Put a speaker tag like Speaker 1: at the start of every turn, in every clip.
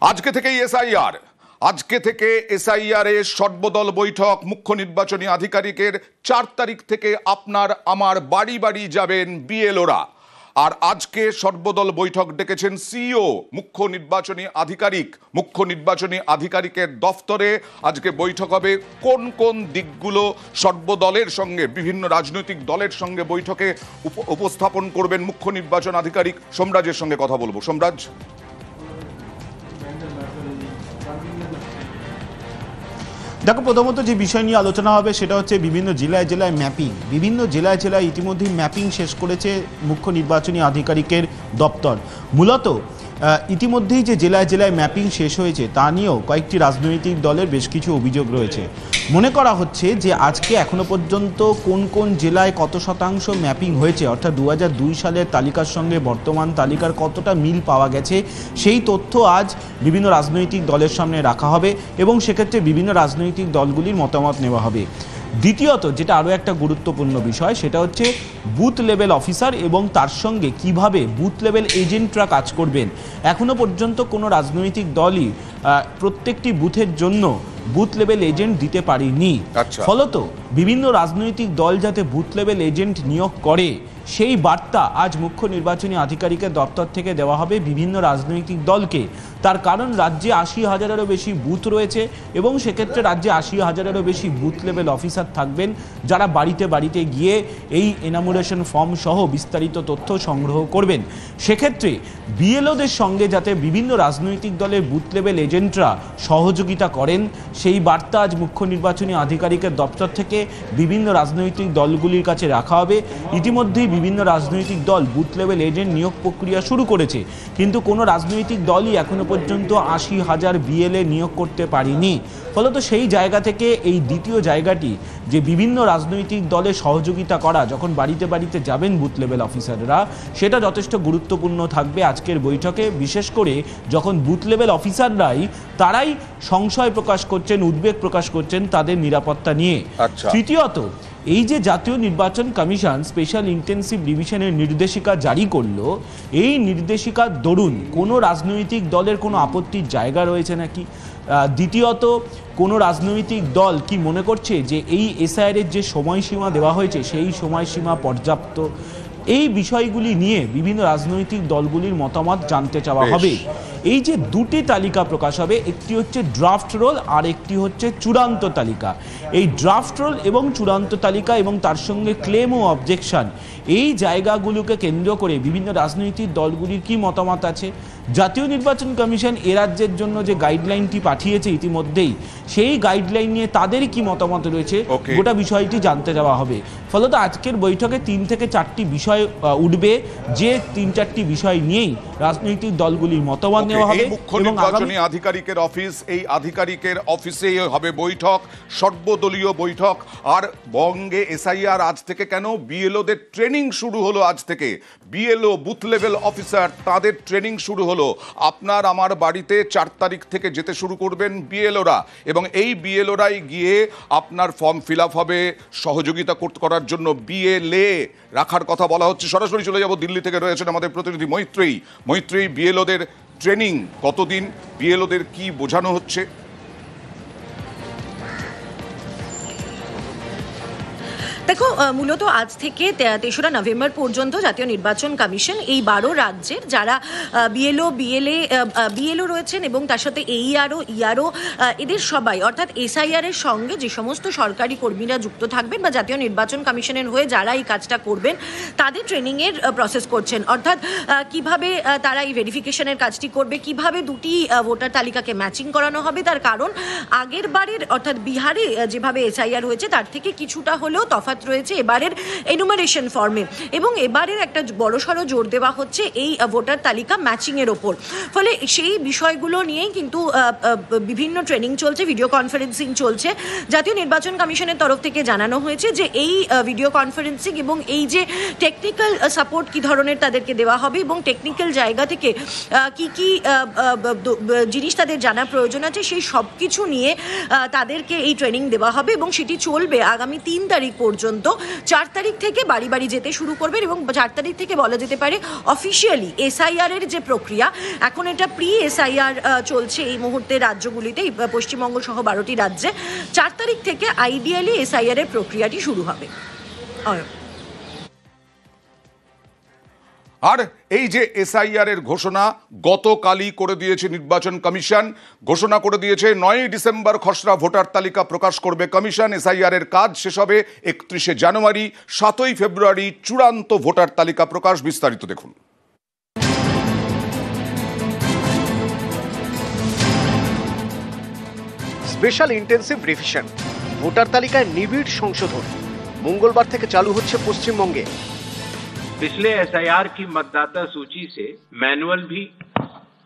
Speaker 1: আজকে থেকেই এসআইআর এর সর্বদল বৈঠক। মুখ্য নির্বাচনী আধিকারিকের 4 তারিখ থেকে আপনার আমার বাড়ি বাড়ি যাবেন বিএলওরা। আর আজকে সর্বদল বৈঠক ডেকেছেন সিইও মুখ্য নির্বাচনী আধিকারিকের দফতরে। আজকে বৈঠক হবে কোন কোন দিকগুলো সর্বদলের সঙ্গে, বিভিন্ন রাজনৈতিক দলের সঙ্গে বৈঠকে উপস্থাপন করবেন মুখ্য নির্বাচন আধিকারিক। সোমরাজের সঙ্গে কথা বলবো। সোমরাজ,
Speaker 2: দেখো, প্রথমত যে বিষয় নিয়ে আলোচনা হবে সেটা হচ্ছে বিভিন্ন জেলায় জেলায় ম্যাপিং। বিভিন্ন জেলায় জেলায় ইতিমধ্যেই ম্যাপিং শেষ করেছে মুখ্য নির্বাচনী আধিকারিকের দপ্তর। মূলত ইতিমধ্যেই যে জেলায় জেলায় ম্যাপিং শেষ হয়েছে তা নিয়েও কয়েকটি রাজনৈতিক দলের বেশ কিছু অভিযোগ রয়েছে। মনে করা হচ্ছে যে আজকে এখনো পর্যন্ত কোন কোন জেলায় কত শতাংশ ম্যাপিং হয়েছে, অর্থাৎ 2002 সালের তালিকার সঙ্গে বর্তমান তালিকার কতটা মিল পাওয়া গেছে, সেই তথ্য আজ বিভিন্ন রাজনৈতিক দলের সামনে রাখা হবে এবং সেক্ষেত্রে বিভিন্ন রাজনৈতিক দলগুলির মতামত নেওয়া হবে। দ্বিতীয়ত, যেটা আরও একটা গুরুত্বপূর্ণ বিষয়, সেটা হচ্ছে বুথ লেভেল অফিসার এবং তার সঙ্গে কিভাবে বুথ লেভেল এজেন্টরা কাজ করবেন। এখনো পর্যন্ত কোনো রাজনৈতিক দলই প্রত্যেকটি বুথের জন্য বুথ লেভেল এজেন্ট দিতে পারেনি। ফলত বিভিন্ন রাজনৈতিক দল যাতে বুথ লেভেল এজেন্ট নিয়োগ করে, সেই বার্তা আজ মুখ্য নির্বাচনী আধিকারিকের দপ্তর থেকে দেওয়া হবে বিভিন্ন রাজনৈতিক দলকে। তার কারণ রাজ্যে 80,000-এরও বেশি বুথ রয়েছে এবং সেক্ষেত্রে রাজ্যে 80,000-এরও বেশি বুথ লেভেল অফিসার থাকবেন, যারা বাড়িতে বাড়িতে গিয়ে এই এনামুরেশন ফর্ম সহ বিস্তারিত তথ্য সংগ্রহ করবেন। সেক্ষেত্রে বিএলওদের সঙ্গে যাতে বিভিন্ন রাজনৈতিক দলের বুথ লেভেল এজেন্টরা সহযোগিতা করেন, সেই বার্তা আজ মুখ্য নির্বাচনী আধিকারিকের দপ্তর থেকে বিভিন্ন রাজনৈতিক দলগুলির কাছে রাখা হবে। ইতিমধ্যেই বিভিন্ন রাজনৈতিক দল বুথ লেভেল এজেন্ট নিয়োগ প্রক্রিয়া শুরু করেছে, কিন্তু কোনো রাজনৈতিক দলই এখনো পর্যন্ত 80,000 বিএলএ নিয়োগ করতে পারেনি। ফলত সেই জায়গা থেকে এই দ্বিতীয় জায়গাটি, যে বিভিন্ন রাজনৈতিক দলের সহযোগিতা করা, যখন বাড়িতে বাড়িতে যাবেন বুথ লেভেল অফিসাররা, সেটা যথেষ্ট গুরুত্বপূর্ণ থাকবে আজকের বৈঠকে। বিশেষ করে যখন বুথ লেভেল অফিসাররাই তারাই সংশয় প্রকাশ করছেন, উদ্বেগ প্রকাশ করছেন তাদের নিরাপত্তা নিয়ে। তৃতীয়ত, এই যে জাতীয় নির্বাচন কমিশন স্পেশাল ইন্টেন্সিভ ডিভিশনের নির্দেশিকা জারি করলো, এই নির্দেশিকার দরুন কোনো রাজনৈতিক দলের কোনো আপত্তির জায়গা রয়েছে নাকি? দ্বিতীয়ত, কোনো রাজনৈতিক দল কি মনে করছে যে এই এসআইআর যে সময়সীমা দেওয়া হয়েছে সেই সময়সীমা পর্যাপ্ত? এই বিষয়গুলি নিয়ে বিভিন্ন রাজনৈতিক দলগুলির মতামত জানতে চাওয়া হবে। এই যে দুটি তালিকা প্রকাশ হবে, একটি হচ্ছে ড্রাফট রোল আর একটি হচ্ছে চূড়ান্ত তালিকা। এই ড্রাফট রোল এবং চূড়ান্ত তালিকা এবং তার সঙ্গে ক্লেম ও অবজেকশন, এই জায়গাগুলোকে কেন্দ্র করে বিভিন্ন রাজনৈতিক দলগুলির কি মতামত আছে। জাতীয় নির্বাচন কমিশন এ রাজ্যের জন্য যে গাইডলাইনটি পাঠিয়েছে ইতিমধ্যেই, সেই গাইডলাইন নিয়ে তাদের কি মতামত রয়েছে, গোটা বিষয়টি জানতে যাওয়া হবে। ফলত আজকের বৈঠকে 3 থেকে 4টি বিষয় উঠবে, যে 3-4টি বিষয় নিয়েই রাজনৈতিক দলগুলির মতামত নেওয়া হবে।
Speaker 1: মুখ্য নির্বাচনী আধিকারিকের অফিস, এই আধিকারিকের অফিসে হবে বৈঠক, সর্বদলীয় বৈঠক। আর বঙ্গে এসআইআর আজ থেকে কেন? বিএলওদের ট্রেনিং শুরু হলো আজ থেকে। বিএলও বুথ লেভেল অফিসার, তাদের ট্রেনিং শুরু হলো। আপনার আমার বাড়িতে 4 তারিখ থেকে যেতে শুরু করবেন বিএলওরা, এবং এই বিএলওরাই গিয়ে আপনার ফর্ম ফিল আপ হবে, সহযোগিতা করার জন্য বিএলএ রাখার কথা বলা হচ্ছে। সরাসরি চলে যাব, দিল্লি থেকে রয়েছেন আমাদের প্রতিনিধি মৈত্রেয়ী। বিএলওদের ট্রেনিং কতদিন, বিএলওদের কি বোঝানো হচ্ছে?
Speaker 3: দেখো, মূলত আজ থেকে 3রা নভেম্বর পর্যন্ত জাতীয় নির্বাচন কমিশন এই 12 রাজ্যের যারা বিএলও রয়েছেন এবং তার সাথে ইআরও এদের সবাই, অর্থাৎ এসআইআর এর সঙ্গে যে সমস্ত সরকারি কর্মীরা যুক্ত থাকবেন বা জাতীয় নির্বাচন কমিশনের হয়ে যারা এই কাজটা করবেন, তাদের ট্রেনিংয়ের প্রসেস করছেন। অর্থাৎ কিভাবে তারা এই ভেরিফিকেশনের কাজটি করবে, কিভাবে দুটি ভোটার তালিকাকে ম্যাচিং করানো হবে। তার কারণ আগের বারের, অর্থাৎ বিহারে যেভাবে এসআইআর হয়েছে তার থেকে কিছুটা হলেও তফাৎ রয়েছে এবারের এনুমারেশন ফর্মে, এবং এবারের একটা বড়সড় জোর দেওয়া হচ্ছে এই ভোটার তালিকা ম্যাচিং এর ওপর। ফলে সেই বিষয়গুলো নিয়েই কিন্তু বিভিন্ন ট্রেনিং চলছে, ভিডিও কনফারেন্সিং চলছে। জাতীয় নির্বাচন কমিশনের তরফ থেকে জানানো হয়েছে যে এই ভিডিও কনফারেন্সিং এবং এই যে টেকনিক্যাল সাপোর্ট কি ধরনের তাদেরকে দেওয়া হবে এবং টেকনিক্যাল জায়গা থেকে কি কি জিনিস তাদের জানা প্রয়োজন আছে, সেই সব কিছু নিয়ে তাদেরকে এই ট্রেনিং দেওয়া হবে এবং সেটি চলবে আগামী 3 তারিখ পর্যন্ত। পর্যন্ত 4 তারিখ থেকে বাড়ি বাড়ি যেতে শুরু করবেন এবং 4 তারিখ থেকে বলা যেতে পারে অফিসিয়ালি এসআইআর এর যে প্রক্রিয়া, এখন এটা প্রি এসআইআর চলছে এই মুহূর্তে রাজ্যগুলিতে, পশ্চিমবঙ্গ সহ 12টি রাজ্যে। 4 তারিখ থেকে আইডিয়ালি এসআইআর এর প্রক্রিয়াটি শুরু হবে।
Speaker 1: আর এই যে এসআইআর এর ঘোষণা গতকালই করে দিয়েছে নির্বাচন কমিশন, ঘোষণা করে দিয়েছে 9ই ডিসেম্বর খসড়া ভোটার তালিকা প্রকাশ করবে কমিশন। এসআইআর এর কাজ শেষ হবে 31শে জানুয়ারি, 7ই ফেব্রুয়ারি চূড়ান্ত ভোটার তালিকা প্রকাশ। বিস্তারিত দেখুন।
Speaker 4: স্পেশাল ইন্টেন্সিভ রিভিশন, ভোটার তালিকায় নিবিড় সংশোধন মঙ্গলবার থেকে চালু হচ্ছে পশ্চিমবঙ্গে।
Speaker 5: पिछले एसआईआर की मतदाता सूची से मैनुअल भी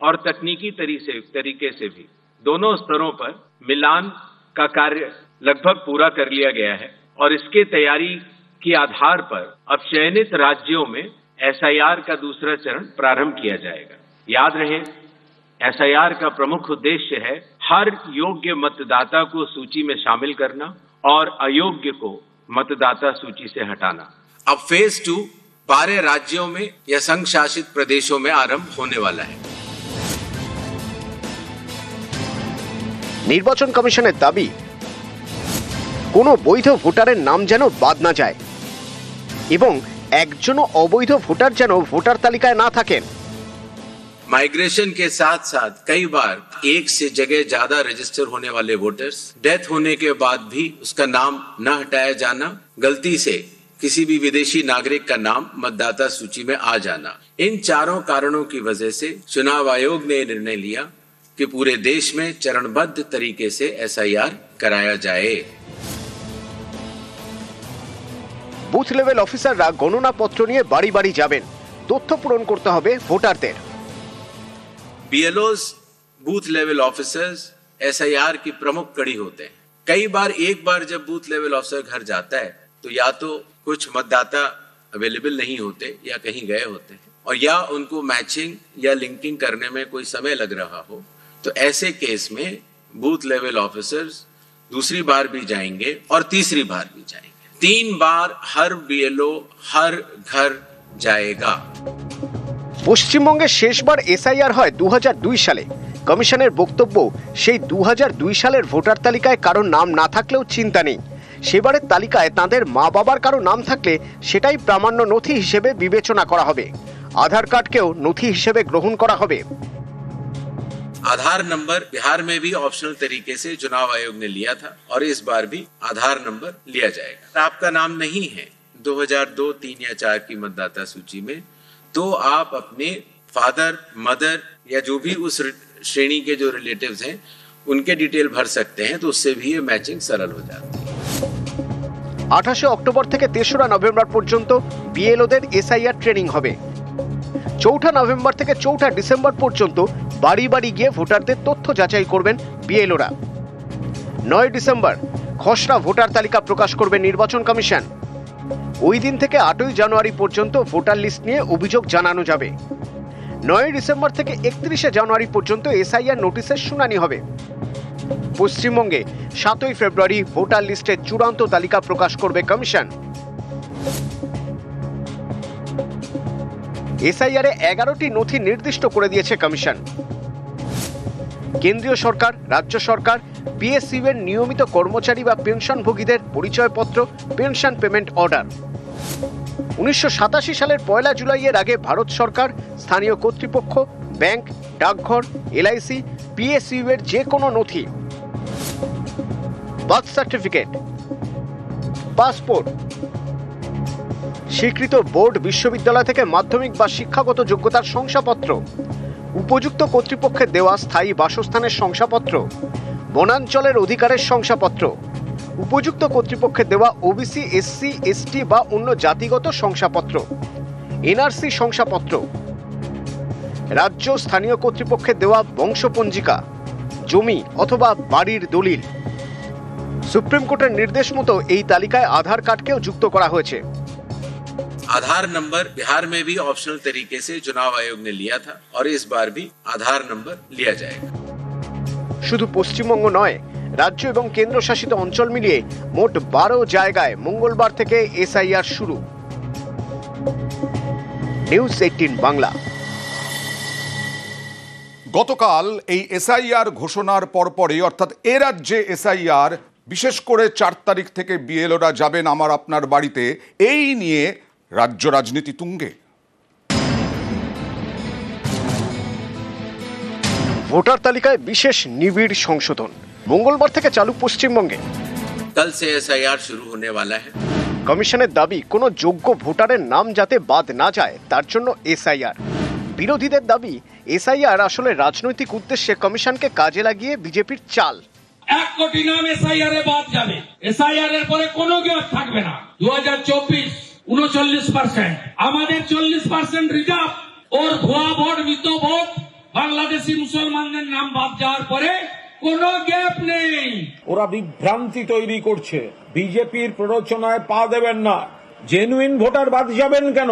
Speaker 5: और तकनीकी तरीके से भी दोनों स्तरों पर मिलान का कार्य लगभग पूरा कर लिया गया है और इसके तैयारी के आधार पर अब चयनित राज्यों में एसआईआर का दूसरा चरण प्रारंभ किया जाएगा। याद रहे, एसआईआर का प्रमुख उद्देश्य है हर योग्य मतदाता को सूची में शामिल करना और अयोग्य को मतदाता सूची से हटाना। अब फेज 2 12 राज्यों में या संघ शासित प्रदेशों में आरंभ होने वाला है।
Speaker 4: নির্বাচন কমিশনের দাবি, কোনো বৈধ ভোটারের নাম যেন বাদ না যায় এবং একজনও অবৈধ ভোটার যেন ভোটার তালিকায় না থাকেন।
Speaker 5: माइग्रेशन के साथ साथ कई बार एक से जगह ज्यादा रजिस्टर होने वाले वोटर्स, डेथ होने के बाद भी उसका नाम न हटाया जाना, गलती से किसी भी विदेशी नागरिक का नाम मतदाता सूची में आ जाना, इन चारों कारणों की वजह से चुनाव आयोग ने निर्णय लिया कि पूरे देश में चरणबद्ध तरीके से एसआईआर कराया जाए।
Speaker 4: বুথ লেভেল অফিসাররা গণনা পত্র নিয়ে বাড়ি বাড়ি যাবেন, তথ্য পূরণ করতে হবে ভোটারদের।
Speaker 5: बीएलओज बूथ लेवल ऑफिसर्स एसआईआर की प्रमुख कड़ी होते हैं। कई बार एक बार जब बूथ लेवल ऑफिसर घर जाता है तो या तो कुछ मतदाता अवेलेबल नहीं होते या कहीं गए होते हैं, और या उनको मैचिंग या लिंकिंग करने में कोई समय लग रहा हो, तो ऐसे केस में बूथ लेवल ऑफिसर्स दूसरी बार भी जाएंगे और तीसरी बार भी जाएंगे। 3 बार हर बीएलओ हर घर जाएगा।
Speaker 4: পশ্চিমবঙ্গে শেষবার এসআইআর হয় 2002 সালে। কমিশনের বক্তব্য, সেই 2002 সালের ভোটার তালিকায় কারোর নাম না থাকলেও চিন্তা নেই, সেবারের তালিকায় তাদের মা বাবার কারো নাম থাকলে সেটাই প্রামাণ্য নথি হিসেবে বিবেচনা করা হবে। আধার কার্ডকেও নথি হিসেবে গ্রহণ করা হবে।
Speaker 5: आधार नंबर बिहार में भी ऑप्शनल तरीके से चुनाव आयोग ने लिया था और इस बार भी आधार नंबर लिया जाएगा। आपका नाम नहीं है 2002, 3 या 4 की मतदाता सूची में, तो आप अपने फादर, मदर या जो भी उस श्रेणी के जो रिलेटिव्स हैं उनके डिटेल भर सकते हैं, तो उससे भी ये मैचिंग सरल हो जाती है।
Speaker 4: 28 অক্টোবর থেকে 3রা নভেম্বর পর্যন্ত বিএলওদের এসআইআর ট্রেনিং হবে। 4 নভেম্বর থেকে 4 ডিসেম্বর পর্যন্ত বাড়ি বাড়ি গিয়ে ভোটারদের তথ্য যাচাই করবেন বিএলওরা। 9 ডিসেম্বর খসড়া ভোটার তালিকা প্রকাশ করবে নির্বাচন কমিশন। ওই দিন থেকে 8ই জানুয়ারি পর্যন্ত ভোটার লিস্ট নিয়ে অভিযোগ জানানো যাবে। 9 ডিসেম্বর থেকে 31শে জানুয়ারি পর্যন্ত এসআইআর নোটিশের শুনানি হবে। পশ্চিমবঙ্গে 7ই ফেব্রুয়ারি ভোটার লিস্টের চূড়ান্ত তালিকা প্রকাশ করবে কমিশন। এসআইআরে 11টি নথি নির্দিষ্ট করে দিয়েছে কমিশন। কেন্দ্রীয় সরকার, রাজ্য সরকার, পিএসইউ এর নিয়মিত কর্মচারী বা পেনশনভোগীদের পরিচয়পত্র, পেনশন পেমেন্ট অর্ডার। 1987 সালের 1 জুলাইয়ের আগে ভারত সরকার, স্থানীয় কর্তৃপক্ষ, ব্যাংক, ডাকঘর, এলআইসি, পিএসইউ এর যে কোনো নথি, বার্থ সার্টিফিকেট, পাসপোর্ট, স্বীকৃত বোর্ড, বিশ্ববিদ্যালয় থেকে মাধ্যমিক বা শিক্ষাগত যোগ্যতার শংসাপত্র, উপযুক্ত কর্তৃপক্ষের দেওয়া স্থায়ী বাসস্থানের শংসাপত্র, বনাঞ্চলের অধিকারের শংসাপত্র, উপযুক্ত কর্তৃপক্ষের দেওয়া ওবিসি, এসসি, এসটি বা অন্য জাতিগত শংসাপত্র, এনআরসি শংসাপত্র, রাজ্য স্থানীয় কর্তৃপক্ষের দেওয়া বংশপঞ্জিকা, জমি অথবা বাড়ির দলিল। সুপ্রিম কোর্টের নির্দেশ মতো এই তালিকায় আধার কার্ডকেও যুক্ত করা হয়েছে।
Speaker 5: आधार नंबर बिहार में भी ऑप्शनल तरीके से चुनाव आयोग ने लिया था और इस बार भी आधार नंबर लिया जाएगा।
Speaker 4: শুধু পশ্চিমবঙ্গ নয়, রাজ্য এবং কেন্দ্রশাসিত অঞ্চল মিলিয়ে মোট 12 জায়গায় মঙ্গলবার থেকে এসআইআর শুরু। নিউজ 18 বাংলা।
Speaker 1: গতকাল এই এসআইআর ঘোষণার পরপরই অর্থাৎ এ রাজ্যে এসআইআর, বিশেষ করে 4 তারিখ থেকে বিএলওরা যাবেন আমার আপনার বাড়িতে, এই নিয়ে রাজ্য রাজনীতি তুঙ্গে।
Speaker 4: ভোটার তালিকায় বিশেষ নিবিড় সংশোধন মঙ্গলবার থেকে চালু পশ্চিমবঙ্গে।
Speaker 6: कल से एसआईआर शुरू होने वाला है।
Speaker 4: কমিশনের দাবি কোনো যোগ্য ভোটারের নাম যাতে বাদ না যায় তার জন্য এসআইআর। বিরোধীদের দাবি এসআইআর আসলে রাজনৈতিক উদ্দেশ্যে কমিশনকে কাজে লাগিয়ে বিজেপির চাল।
Speaker 7: 1 কোটি নাম এসআইআর এ বাদ যাবে, এসআইআর এর পরে কোনো গ্যাপ থাকবে না। 2024 39%, আমাদের 40% রিজার্ভ ওর ভুয়া ভোট, মৃত ভোট, বাংলাদেশি মুসলমানদের নাম বাদ যাওয়ার পরে কোনো গ্যাপ নেই।
Speaker 8: ওরা বিভ্রান্তি তৈরি করছে, বিজেপির প্ররোচনায় পা দেবেন না। জেনুইন ভোটার বাদ যাবেন কেন?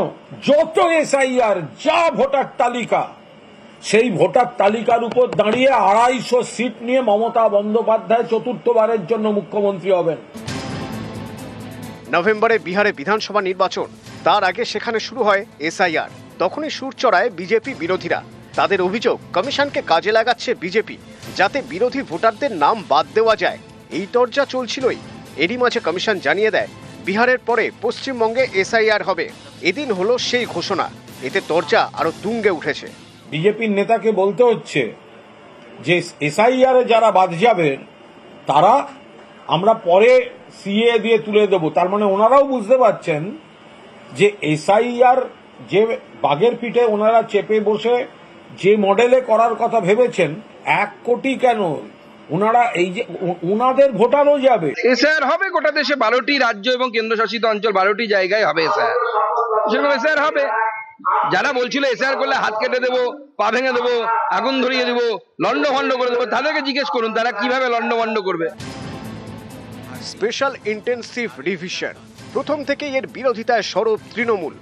Speaker 8: যত এসআইআর, যা ভোটার তালিকা, সেই ভোটার তালিকার উপর দাঁড়িয়ে 250 সিট নিয়ে মমতা বন্দ্যোপাধ্যায় চতুর্থবারের জন্য মুখ্যমন্ত্রী হবেন।
Speaker 4: নভেম্বরে বিহারে বিধানসভা নির্বাচন, তার আগে সেখানে শুরু হয় এসআইআর। তখনই সুর চড়ায় বিজেপি বিরোধীরা। তাদের অভিযোগ কমিশনকে কাজে লাগাচ্ছে বিজেপি, যাতে বিরোধী ভোটারদের নাম বাদ দেওয়া যায়। এই তরজা চলছিলই। এরই মাঝে কমিশন জানিয়ে দেয় বিহারের পরে পশ্চিমবঙ্গে এসআইআর হবে। এদিন হলো সেই ঘোষণা। এতে তরজা আরো তুঙ্গে উঠেছে।
Speaker 8: বিজেপির নেতাকে বলতে হচ্ছে যে এসআইআর এ যারা বাদ যাবেন তারা আমরা পরে সিএ দিয়ে তুলে দেব। তার মানে ওনারাও বুঝতে পারছেন যে এসআইআর যে বাঘের পিঠে ওনারা চেপে বসে যে মডেলে করার কথা ভেবেছেন, 1 কোটি কেন, ওনারা এই যে ওনাদের ভোটারও যাবে।
Speaker 9: এসআইআর হবে গোটা দেশে, 12টি রাজ্য এবং কেন্দ্রশাসিত অঞ্চল, 12টি জায়গায় হবে এসআইআর। সেরকম এসআইআর হবে। যারা বলছিল এসআইআর করলে হাত কেটে দেবো, পা ভেঙে দেবো, আগুন ধরিয়ে দেবো, লন্ডভন্ড করে দেবো, তাদেরকে জিজ্ঞেস করুন তারা কিভাবে লন্ডভন্ড করবে।
Speaker 4: স্পেশাল ইন্টেন্সিভ রিভিশন, প্রথম থেকেই এর বিরোধিতায় সরব তৃণমূল,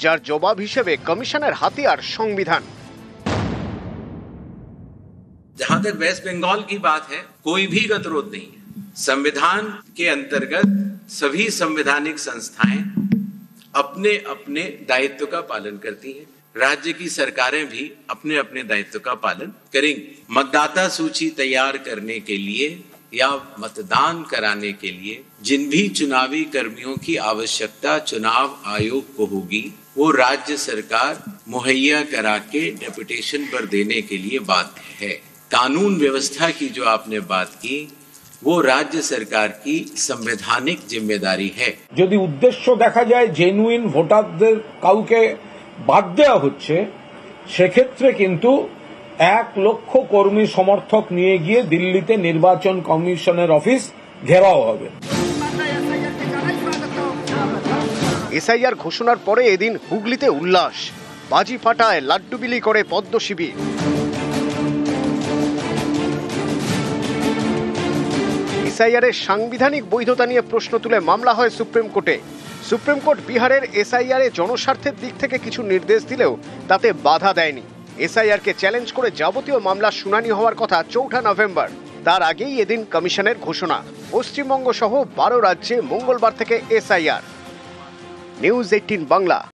Speaker 4: যার জবাব হিসেবে কমিশনের হাতিয়ার সংবিধান।
Speaker 6: जहां तक वेस्ट बंगाल की बात है, कोई भी गतिरोध नहीं है। संविधान के अंतर्गत सभी संवैधानिक संस्थाएं अपने अपने दायित्व का पालन करती हैं। राज्य की सरकारें भी अपने अपने दायित्व का पालन करेंगी। मतदाता सूची तैयार करने के लिए या मतदान कराने के लिए जिन भी चुनावी कर्मियों की आवश्यकता चुनाव आयोग को होगी, वो राज्य सरकार मुहैया करा के डेपुटेशन पर देने के लिए बाध्य है। कानून व्यवस्था की जो आपने बात की, वो राज्य सरकार की संवैधानिक जिम्मेदारी है।
Speaker 8: যদি উদ্দেশ্য দেখা যায় জেনুইন ভোটারদের কাউকে বাদ দেওয়া হচ্ছে, সেক্ষেত্রে কিন্তু 1 লক্ষ কর্মী সমর্থক নিয়ে গিয়ে দিল্লিতে নির্বাচন কমিশনের অফিস ঘেরাও হবে।
Speaker 4: এসআইআর ঘোষণার পরে এদিন হুগলিতে উল্লাস, বাজি ফাটায়, লাড্ডু বিলি করে পদ্ম শিবির। এসআইআর এর সাংবিধানিক বৈধতা নিয়ে প্রশ্ন তুলে মামলা হয় সুপ্রিম কোর্টে। সুপ্রিম কোর্ট বিহারের এসআইআর এ জনস্বার্থের দিক থেকে কিছু নির্দেশ দিলেও তাতে বাধা দেয়নি। এসআইআর কে চ্যালেঞ্জ করে যাবতীয় মামলার শুনানি হওয়ার কথা 4 নভেম্বর। তার আগেই এদিন কমিশনের ঘোষণা, পশ্চিমবঙ্গ সহ 12 রাজ্যে মঙ্গলবার থেকে এসআইআর। নিউজ 18 বাংলা।